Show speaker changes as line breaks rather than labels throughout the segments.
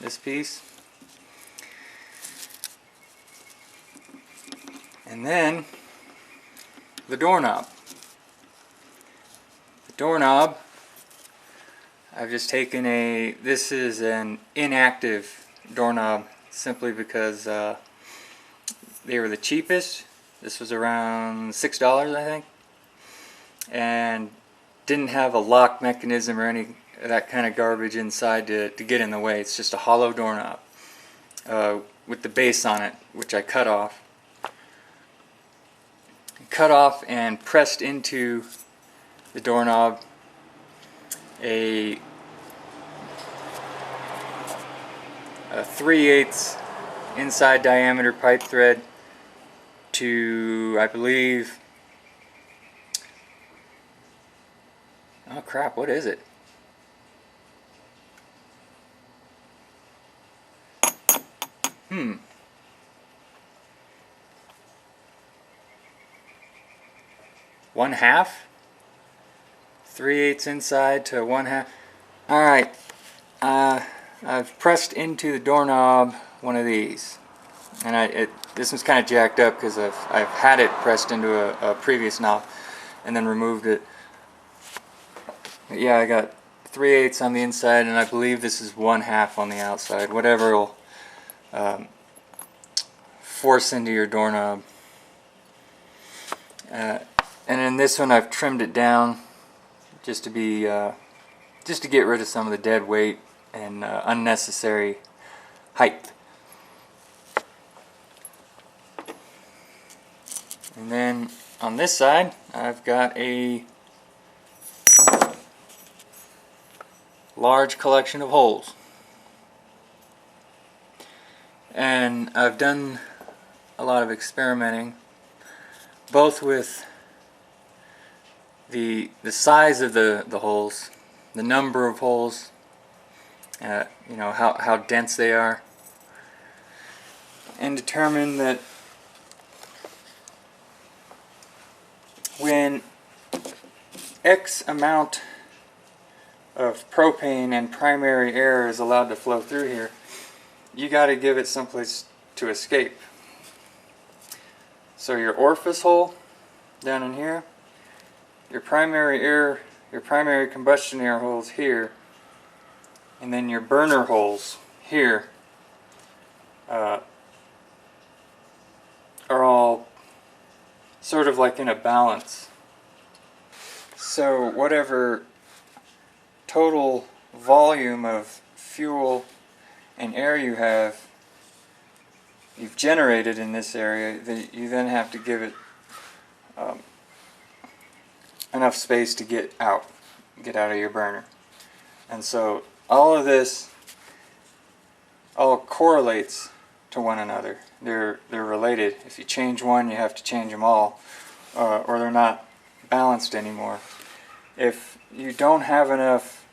this piece. And then the doorknob. The doorknob, I've just taken this is an inactive doorknob simply because they were the cheapest. This was around $6, I think, and didn't have a lock mechanism or any of that kind of garbage inside to get in the way. It's just a hollow doorknob with the base on it, which I cut off. And pressed into the doorknob a 3/8 inside diameter pipe thread to, I believe, oh crap, what is it? One half? 3/8 inside to 1/2. Alright, I've pressed into the doorknob one of these. And this one's kind of jacked up because I've had it pressed into a previous knob and then removed it. But yeah, I got 3/8 on the inside, and I believe this is 1/2 on the outside. Whatever will force into your doorknob. And in this one, I've trimmed it down just to get rid of some of the dead weight and unnecessary height. And then on this side, I've got a large collection of holes. And I've done a lot of experimenting, both with the size of the holes, the number of holes, you know, how dense they are, and determined that when X amount of propane and primary air is allowed to flow through here, you got to give it someplace to escape. So your orifice hole down in here, your primary combustion air holes here, and then your burner holes here are all sort of like in a balance. So whatever total volume of fuel and air you've generated in this area, you then have to give it enough space to get out of your burner. And so all of this all correlates to one another. They're related. If you change one, you have to change them all, or they're not balanced anymore. If you don't have enough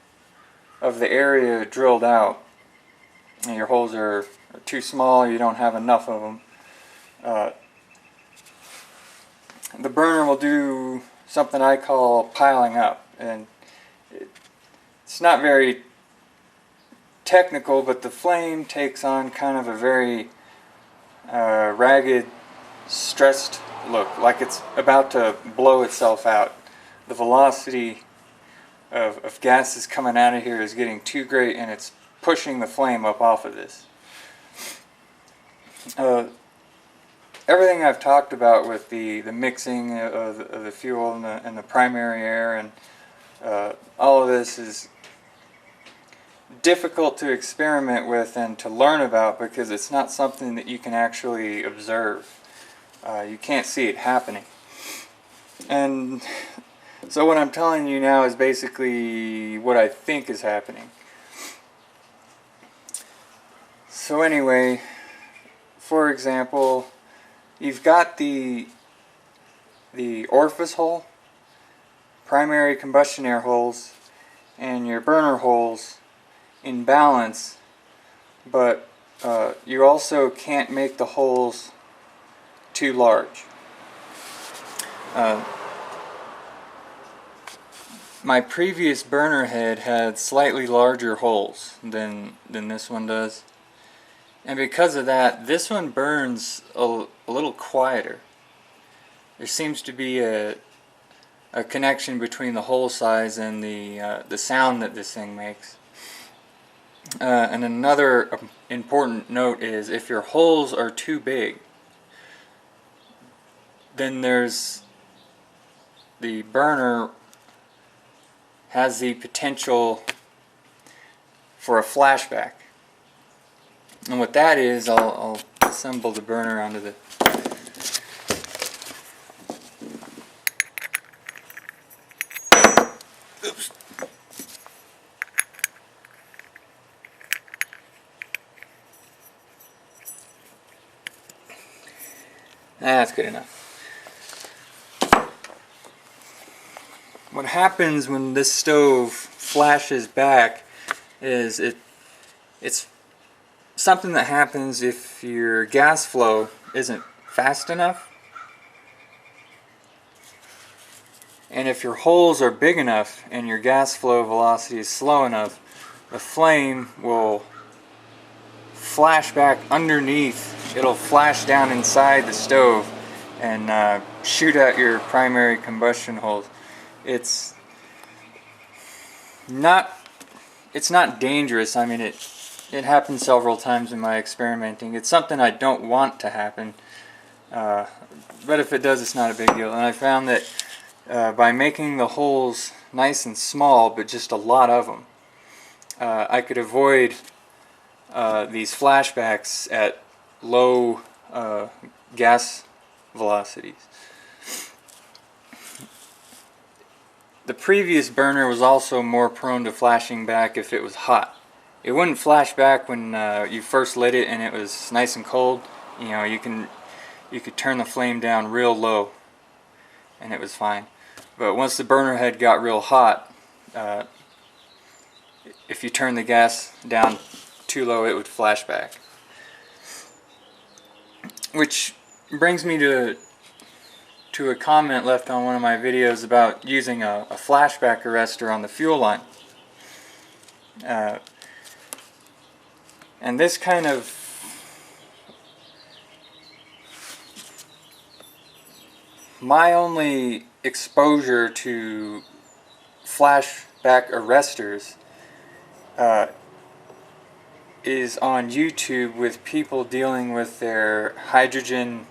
of the area drilled out, and your holes are too small, you don't have enough of them, the burner will do something I call piling up. And it's not very technical, but the flame takes on kind of a very ragged, stressed look, like it's about to blow itself out. The velocity of gases coming out of here is getting too great, and it's pushing the flame up off of this. Everything I've talked about with the mixing of the fuel and the primary air and all of this is difficult to experiment with and to learn about, because it's not something that you can actually observe. You can't see it happening. And so what I'm telling you now is basically what I think is happening. So anyway, for example, you've got the orifice hole, primary combustion air holes, and your burner holes in balance, but you also can't make the holes too large. my previous burner head had slightly larger holes than this one does. And because of that, this one burns a little quieter. There seems to be a connection between the hole size and the sound that this thing makes. And another important note is if your holes are too big, then the burner has the potential for a flashback. And what that is, I'll assemble the burner onto the oops. That's good enough. What happens when this stove flashes back is it's something that happens if your gas flow isn't fast enough, and if your holes are big enough and your gas flow velocity is slow enough, the flame will flash back underneath. It'll flash down inside the stove and shoot out your primary combustion holes. It's not dangerous. I mean, it happened several times in my experimenting. It's something I don't want to happen, but if it does, it's not a big deal. And I found that by making the holes nice and small, but just a lot of them, I could avoid these flashbacks at low gas velocities. The previous burner was also more prone to flashing back if it was hot. It wouldn't flash back when you first lit it and it was nice and cold. You know, you could turn the flame down real low and it was fine. But once the burner head got real hot, if you turn the gas down too low, it would flash back. Which brings me to a comment left on one of my videos about using a flashback arrestor on the fuel line. And this kind of my only exposure to flashback arrestors is on YouTube with people dealing with their hydrogen,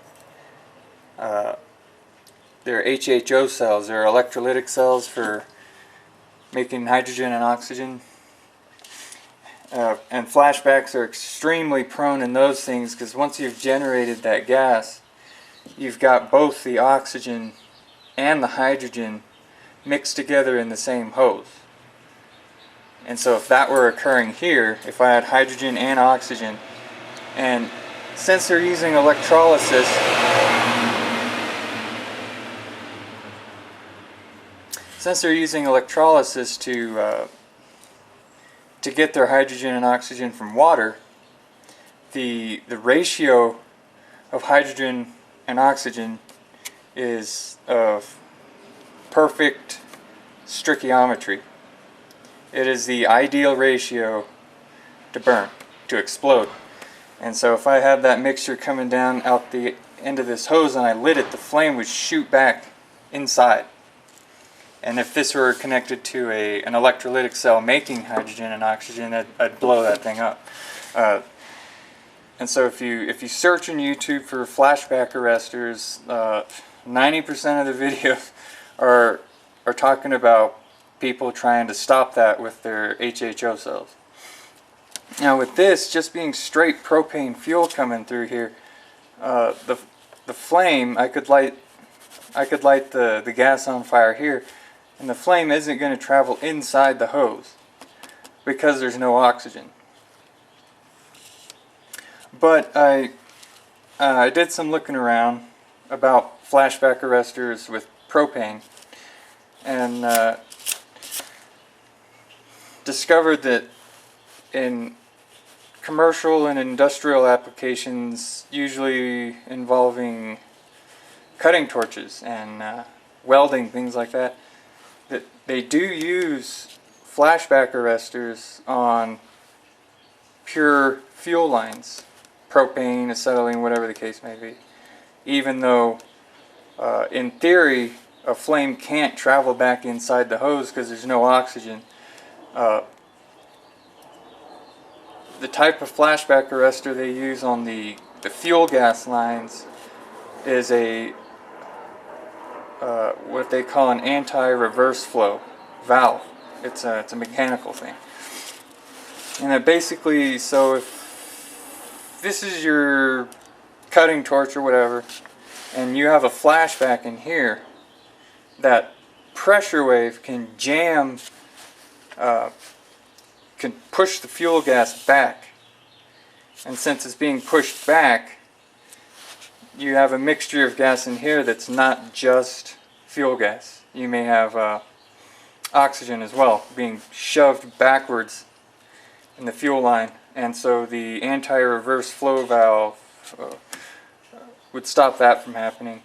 their HHO cells, their electrolytic cells for making hydrogen and oxygen. And flashbacks are extremely prone in those things because once you've generated that gas, you've got both the oxygen and the hydrogen mixed together in the same hose. And so if that were occurring here, if I had hydrogen and oxygen, and since they're using electrolysis, to get their hydrogen and oxygen from water, the ratio of hydrogen and oxygen is of perfect stoichiometry. It is the ideal ratio to burn, to explode. And so if I have that mixture coming down out the end of this hose and I lit it, the flame would shoot back inside. And if this were connected to an electrolytic cell making hydrogen and oxygen, I'd blow that thing up. And so if you search on YouTube for flashback arrestors, 90% of the videos are talking about people trying to stop that with their HHO cells. Now with this just being straight propane fuel coming through here, the flame, I could light the gas on fire here, and the flame isn't going to travel inside the hose because there's no oxygen. But I did some looking around about flashback arrestors with propane, and discovered that in commercial and industrial applications, usually involving cutting torches and welding, things like that, that they do use flashback arresters on pure fuel lines, propane, acetylene, whatever the case may be. Even though, in theory, a flame can't travel back inside the hose because there's no oxygen. The type of flashback arrestor they use on the fuel gas lines is a what they call an anti-reverse flow valve. It's a mechanical thing. And it basically, so if this is your cutting torch or whatever, and you have a flashback in here, that pressure wave can jam, can push the fuel gas back. And since it's being pushed back, you have a mixture of gas in here that's not just fuel gas. You may have oxygen as well being shoved backwards in the fuel line, and so the anti-reverse flow valve would stop that from happening.